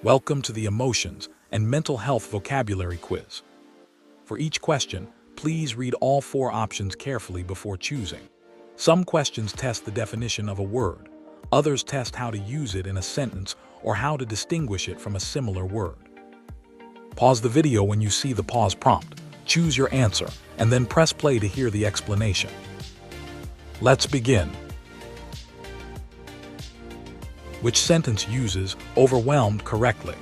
Welcome to the Emotions and Mental Health Vocabulary Quiz. For each question, please read all 4 options carefully before choosing. Some questions test the definition of a word. Others test how to use it in a sentence or how to distinguish it from a similar word. Pause the video when you see the pause prompt. Choose your answer, and then press play to hear the explanation. Let's begin. Which sentence uses overwhelmed correctly?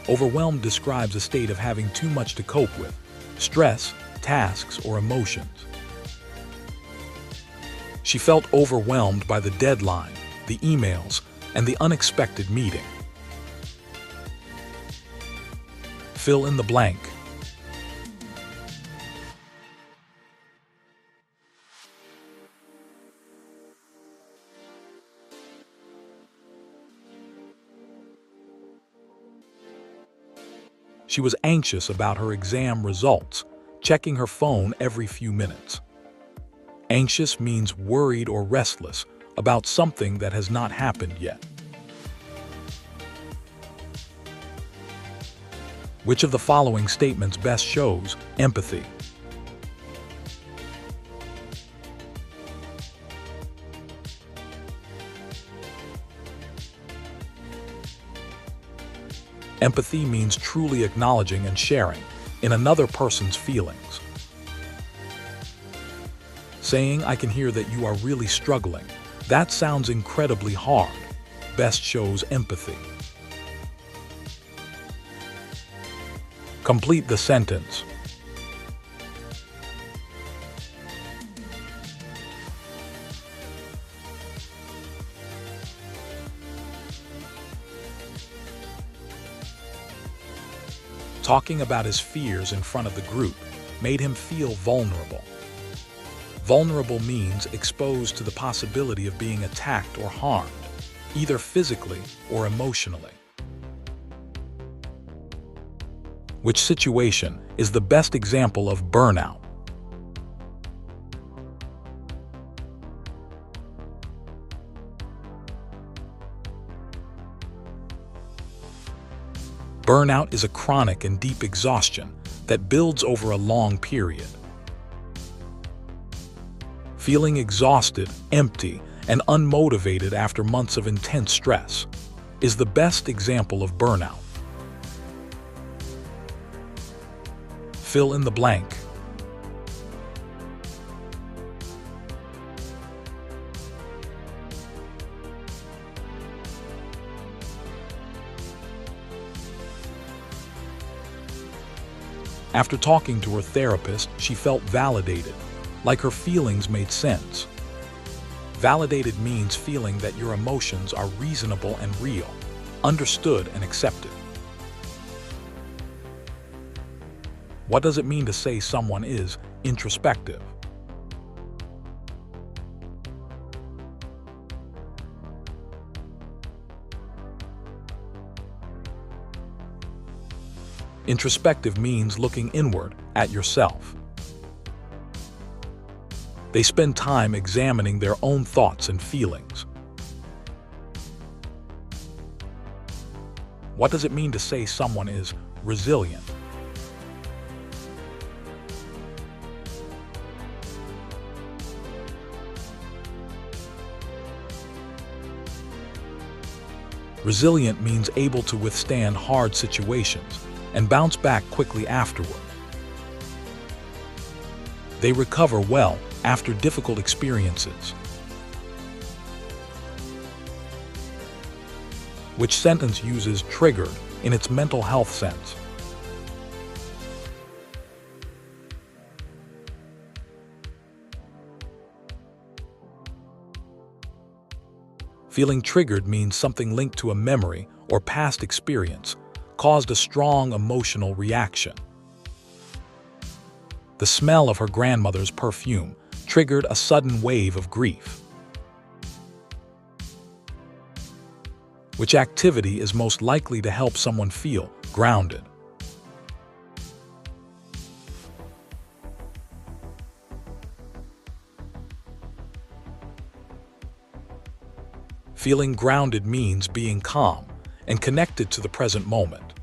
Overwhelmed describes a state of having too much to cope with, stress, tasks, or emotions. She felt overwhelmed by the deadline, the emails, and the unexpected meeting. Fill in the blank. She was anxious about her exam results, checking her phone every few minutes. Anxious means worried or restless about something that has not happened yet. Which of the following statements best shows empathy? Empathy means truly acknowledging and sharing in another person's feelings. Saying, "I can hear that you are really struggling. That sounds incredibly hard," best shows empathy. Complete the sentence. Talking about his fears in front of the group made him feel vulnerable. Vulnerable means exposed to the possibility of being attacked or harmed, either physically or emotionally. Which situation is the best example of burnout? Burnout is a chronic and deep exhaustion that builds over a long period. Feeling exhausted, empty, and unmotivated after months of intense stress is the best example of burnout. Fill in the blank. After talking to her therapist, she felt validated, like her feelings made sense. Validated means feeling that your emotions are reasonable and real, understood and accepted. What does it mean to say someone is introspective? Introspective means looking inward at yourself. They spend time examining their own thoughts and feelings. What does it mean to say someone is resilient? Resilient means able to withstand hard situations and bounce back quickly afterward. They recover well after difficult experiences. Which sentence uses triggered in its mental health sense? Feeling triggered means something linked to a memory or past experience caused a strong emotional reaction. The smell of her grandmother's perfume triggered a sudden wave of grief. Which activity is most likely to help someone feel grounded? Feeling grounded means being calm and connected to the present moment.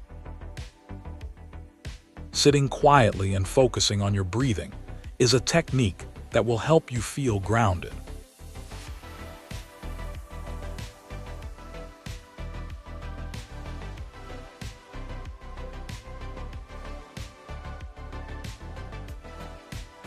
Sitting quietly and focusing on your breathing is a technique that will help you feel grounded.